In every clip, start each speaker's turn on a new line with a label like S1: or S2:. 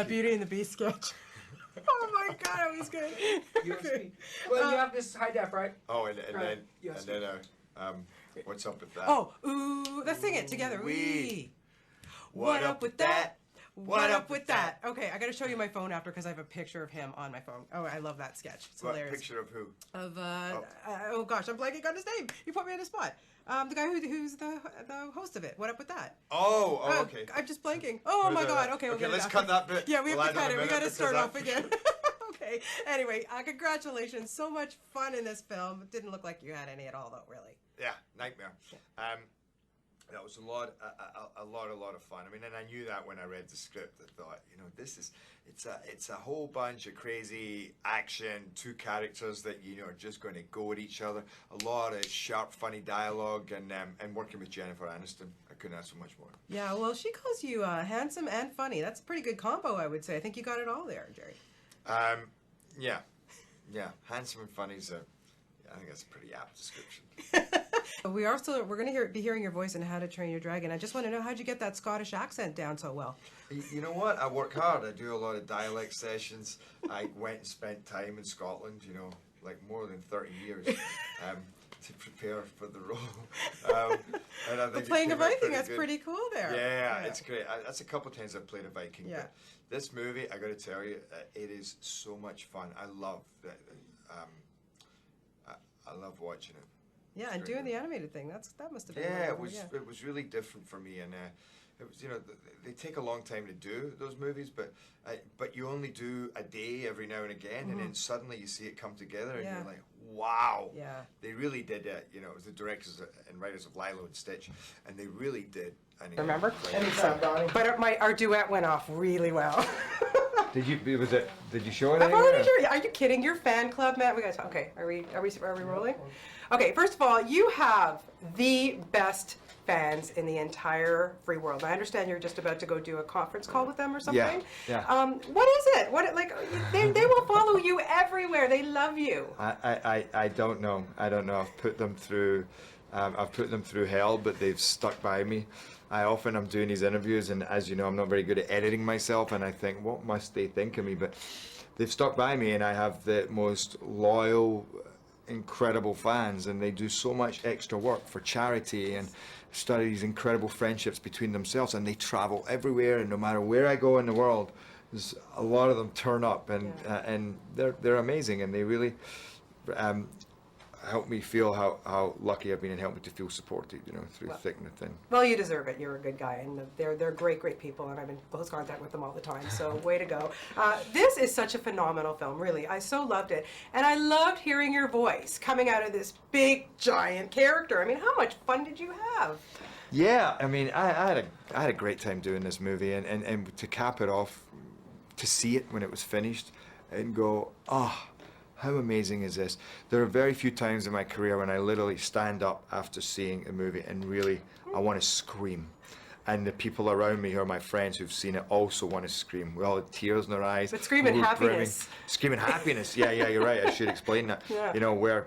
S1: A Beauty and the Beast sketch. Oh my god, it was good.
S2: USB. Well, you have this high def, right?
S3: Oh, and
S2: Right.
S3: then what's up with that?
S1: Oh, ooh, let's sing it together.
S3: Wee.
S1: What up with that? What up with that? Okay, I gotta show you my phone after because I have a picture of him on my phone. Oh, I love that sketch. It's
S3: What
S1: hilarious.
S3: picture of who?
S1: Of oh gosh, I'm blanking on his name. You put me on the spot. The guy who's the host of it. What up with that?
S3: Oh, okay.
S1: I'm just blanking. Oh my god. Okay,
S3: okay,
S1: we'll
S3: let's
S1: get it
S3: cut
S1: after.
S3: that bit.
S1: Yeah, we have
S3: We'll
S1: to cut
S3: add
S1: it. We
S3: in a
S1: gotta
S3: minute
S1: start
S3: because
S1: off again. Okay. Anyway, congratulations. So much fun in this film. It didn't look like you had any at all, though. Really.
S3: Yeah, nightmare. That was a lot of fun. I mean, and I knew that when I read the script. I thought, it's a whole bunch of crazy action, two characters that are just going to go at each other. A lot of sharp, funny dialogue, and working with Jennifer Aniston, I couldn't ask for much more.
S1: Yeah, well, she calls you handsome and funny. That's a pretty good combo, I would say. I think you got it all there, Gerry.
S3: Yeah, handsome and funny's I think that's a pretty apt description.
S1: We're going to be hearing your voice in How to Train Your Dragon. I just want to know, how'd you get that Scottish accent down so well?
S3: You know what? I work hard. I do a lot of dialect sessions. I went and spent time in Scotland, like more than 30 years to prepare for the role. And I think
S1: Playing a Viking, that's
S3: good.
S1: pretty cool there.
S3: Yeah, it's great. That's a couple of times I've played a Viking.
S1: Yeah.
S3: But this movie, I got to tell you, it is so much fun. I love that. I love watching it.
S1: Yeah, and doing the animated thing, that must have been
S3: it was really different for me, and it was they take a long time to do those movies, but you only do a day every now and again, and then suddenly you see it come together, and you're like, wow, they really did it. It was the directors and writers of Lilo and Stitch, and they really did.
S1: Remember?
S2: Anytime, Donnie.
S1: But our duet went off really well.
S3: Did you show it?
S1: I've already sure. Are you kidding? Your fan club, Matt. We got to. Okay, are we rolling? Okay. First of all, you have the best fans in the entire free world. I understand you're just about to go do a conference call with them or something.
S3: Yeah.
S1: What is it? They will follow you everywhere. They love you.
S3: I don't know. I've put them through hell, but they've stuck by me. I'm doing these interviews, and as you know, I'm not very good at editing myself, and I think, what must they think of me? But they've stuck by me, and I have the most loyal, incredible fans, and they do so much extra work for charity and study these incredible friendships between themselves, and they travel everywhere, and no matter where I go in the world, there's a lot of them turn up, and they're amazing, and they really help me feel how lucky I've been, and help me to feel supported, through thick and thin.
S1: Well, you deserve it. You're a good guy, and they're great people, and I'm in close contact with them all the time. So way to go. This is such a phenomenal film, really. I so loved it, and I loved hearing your voice coming out of this big giant character. I mean, how much fun did you have?
S3: Yeah, I mean, I had a great time doing this movie, and to cap it off, to see it when it was finished, and go, oh, how amazing is this? There are very few times in my career when I literally stand up after seeing a movie and really, I want to scream. And the people around me who are my friends who've seen it also want to scream. We all had tears in our eyes.
S1: But screaming happiness.
S3: Screaming happiness. Yeah, you're right. I should explain that.
S1: Yeah.
S3: Where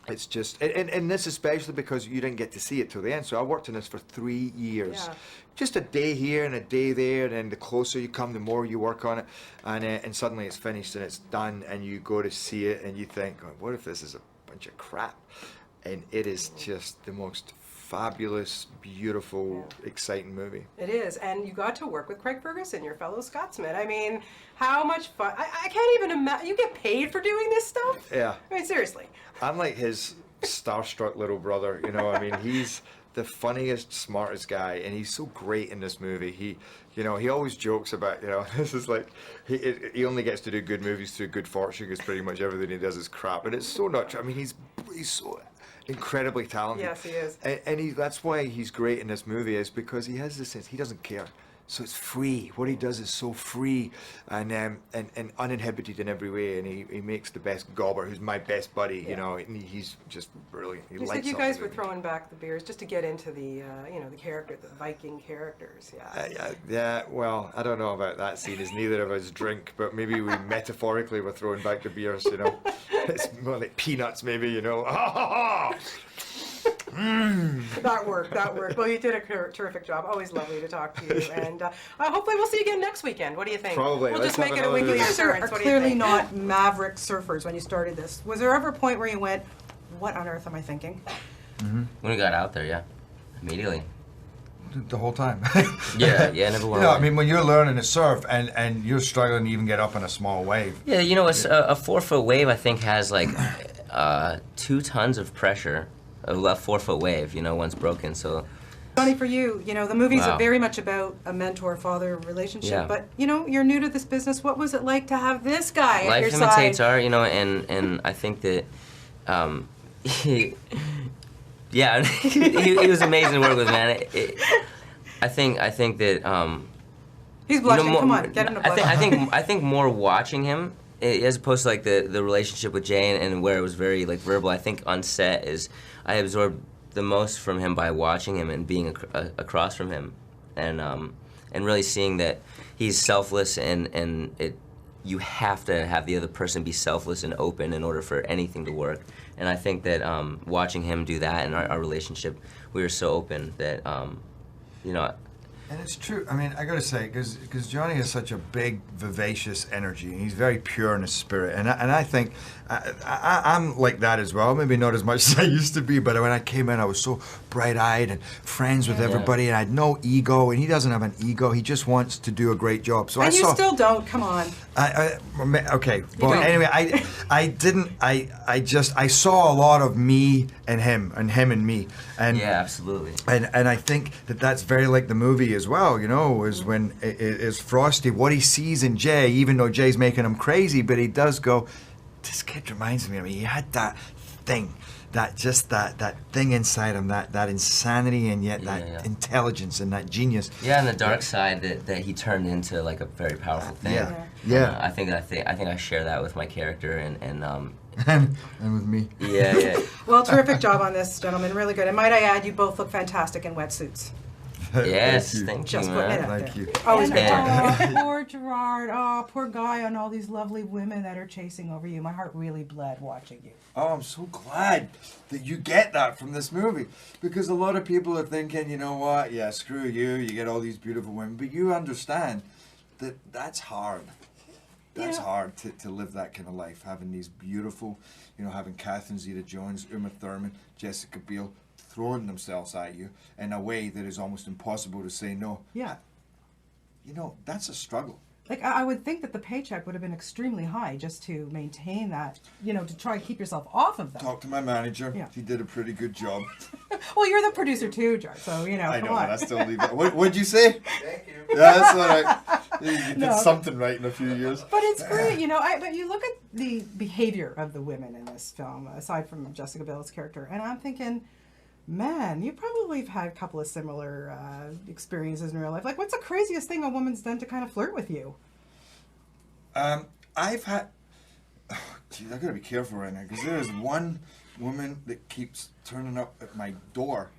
S3: it's just, and this especially because you didn't get to see it till the end. So I worked on this for 3 years.
S1: Yeah.
S3: Just a day here and a day there, and then the closer you come, the more you work on it, and suddenly it's finished and it's done, and you go to see it and you think, oh, what if this is a bunch of crap? And it is just the most fabulous, beautiful, exciting movie.
S1: It is, and you got to work with Craig Ferguson, your fellow Scotsman. I mean, how much fun. I can't even imagine. You get paid for doing this stuff?
S3: Yeah.
S1: I mean, seriously.
S3: I'm like his starstruck little brother, I mean, he's the funniest, smartest guy, and he's so great in this movie. He always jokes about, this is like, he only gets to do good movies through good fortune, because pretty much everything he does is crap, and it's so not true. I mean, he's so incredibly talented.
S1: Yes, he is.
S3: And that's why he's great in this movie, is because he has this sense, he doesn't care. So it's free. What he does is so free and uninhibited in every way, and he makes the best gobber, who's my best buddy, and he's just brilliant.
S1: You said you guys were throwing back the beers just to get into the, the character, the Viking characters,
S3: yeah, well, I don't know about that scene, as neither of us drink, but maybe we metaphorically were throwing back the beers, It's more like peanuts, maybe,
S1: That worked. Well, you did a terrific job. Always lovely to talk to you. And hopefully we'll see you again next weekend. What do you think?
S3: Probably.
S1: We'll
S3: Let's
S1: just make
S3: have
S1: it a
S3: another
S1: weekly
S3: movie.
S1: occurrence.
S4: You are
S1: What do you
S4: clearly
S1: think?
S4: not maverick surfers when you started this. Was there ever a point where you went, what on earth am I thinking?
S5: When we got out there, yeah, immediately.
S6: The whole time.
S5: Yeah, never
S6: You
S5: went
S6: know,
S5: away.
S6: I mean, when you're learning to surf and you're struggling to even get up in a small wave.
S5: Yeah, you know, a 4-foot wave, I think, has like 2 tons of pressure. A 4-foot wave, you know, once broken. So,
S4: Johnny, for you, you know, the movies
S5: Wow.
S4: are very much about a mentor-father relationship,
S5: Yeah.
S4: but, you know, you're new to this business. What was it like to have this guy at
S5: life
S4: your
S5: imitates
S4: side?
S5: art, you know, and I think that, yeah, he was amazing to work with, man. I think that,
S4: He's blushing.
S5: more-
S4: Come on, get him to blush.
S5: I think more watching him, as opposed to like the relationship with Jay and where it was very like verbal. I think on set is I absorbed the most from him by watching him and being across from him, and really seeing that he's selfless and you have to have the other person be selfless and open in order for anything to work. And I think that watching him do that in our relationship, we were so open that you know.
S6: And it's true. I mean, I gotta say, because Johnny has such a big, vivacious energy, and he's very pure in his spirit. And I think I'm like that as well. Maybe not as much as I used to be, but when I came in, I was so bright-eyed and friends with everybody, and I had no ego. And he doesn't have an ego. He just wants to do a great job. So
S4: And
S6: I
S4: you
S6: saw.
S4: still don't. Come on.
S6: Okay. Well,
S4: don't.
S6: anyway, I saw a lot of me and him and me, and
S5: Yeah, absolutely.
S6: and I think that that's very like the movie as well, you know, is when is Frosty, what he sees in Jay, even though Jay's making him crazy, but he does go, this kid reminds me of me. He had that thing, that thing inside him, that insanity and yet that
S5: Yeah.
S6: intelligence and that genius.
S5: Yeah, and the dark side that he turned into like a very powerful thing.
S6: Yeah.
S5: I think I share that with my character and
S6: And with me.
S5: yeah.
S4: Well, terrific job on this, gentlemen. Really good. And might I add, you both look fantastic in wetsuits.
S5: Yes,
S6: Thank you.
S5: thank you,
S4: Just putting it
S5: man.
S4: out
S6: Thank
S4: there.
S6: you.
S4: Always
S5: And,
S4: good talking.
S5: uh,
S4: Oh, poor Gerard. Oh, poor guy on all these lovely women that are chasing over you. My heart really bled watching you.
S6: Oh, I'm so glad that you get that from this movie. Because a lot of people are thinking, you know what, yeah, screw you, you get all these beautiful women. But you understand that that's hard. That's
S4: Yeah.
S6: hard to live that kind of life. Having these beautiful, you know, having Catherine Zeta-Jones, Uma Thurman, Jessica Biel throwing themselves at you in a way that is almost impossible to say no.
S4: Yeah.
S6: You know, that's a struggle.
S4: Like, I would think that the paycheck would have been extremely high just to maintain that, you know, to try and keep yourself off of that.
S6: Talk to my manager.
S4: Yeah.
S6: He did a pretty good job.
S4: Well, you're the producer too, Jar, so, you know,
S6: I
S4: come
S6: know,
S4: on.
S6: but I still leave it. What'd you say?
S2: Thank you.
S6: Yeah, that's all right. You did
S4: No.
S6: something right in a few years.
S4: But it's great, you know. But you look at the behavior of the women in this film, aside from Jessica Biel's character, and I'm thinking, man, you probably have had a couple of similar experiences in real life. Like, what's the craziest thing a woman's done to kind of flirt with you?
S6: I've had. Oh, geez, I gotta be careful right now because there is one woman that keeps turning up at my door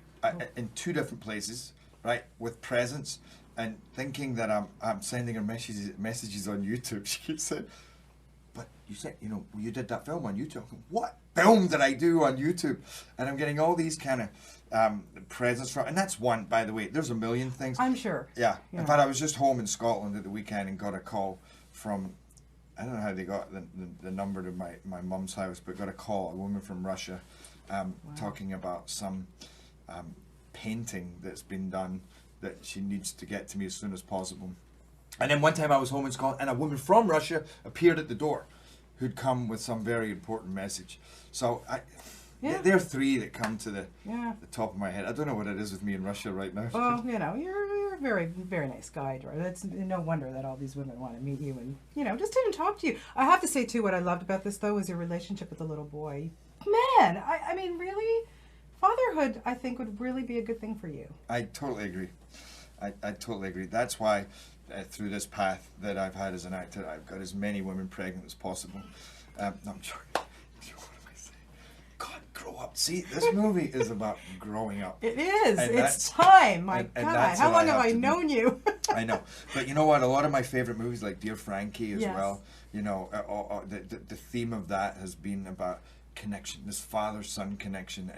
S6: in 2 different places, right, with presents, and thinking that I'm sending her messages on YouTube. She keeps saying, "But you said, you know, you did that film on YouTube." I'm going, what film did I do on YouTube? And I'm getting all these kind of presents from, and that's one, by the way. There's a million things.
S4: I'm sure.
S6: Yeah.
S4: Yeah.
S6: In fact, I was just home in Scotland at the weekend and got a call from, I don't know how they got the number to my mum's house, but got a call, a woman from Russia, talking about some painting that's been done that she needs to get to me as soon as possible. And then one time I was home in Scotland and a woman from Russia appeared at the door who'd come with some very important message. So
S4: Yeah.
S6: there are 3 that come to the top of my head. I don't know what it is with me in Russia right now.
S4: Well, you know, you're a very, very nice guy, Jar. That's no wonder that all these women want to meet you and, you know, just even talk to you. I have to say, too, what I loved about this, though, was your relationship with the little boy. Man, I mean, really, fatherhood, I think, would really be a good thing for you.
S6: I totally agree. I totally agree. That's why through this path that I've had as an actor, I've got as many women pregnant as possible. No, I'm joking. What am I saying? God, grow up. See, this movie is about growing up.
S4: It is.
S6: And
S4: It's
S6: that's-
S4: time. My
S6: and
S4: God,
S6: that's
S4: how
S6: what I
S4: long have
S6: have
S4: I
S6: to do.
S4: known you?
S6: I know. But you know what? A lot of my favorite movies, like Dear Frankie as
S4: Yes.
S6: well, you know, the theme of that has been about connection, this father-son connection,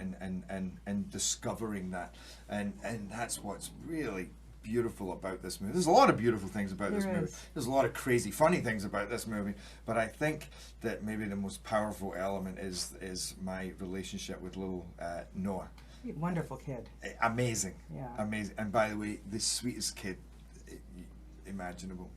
S6: and discovering that, and that's what's really beautiful about this movie. There's a lot of beautiful things about this movie. There's a lot of crazy, funny things about this movie, but I think that maybe the most powerful element is my relationship with little Noah.
S4: Wonderful kid.
S6: Amazing.
S4: Yeah.
S6: Amazing. And by the way, the sweetest kid imaginable.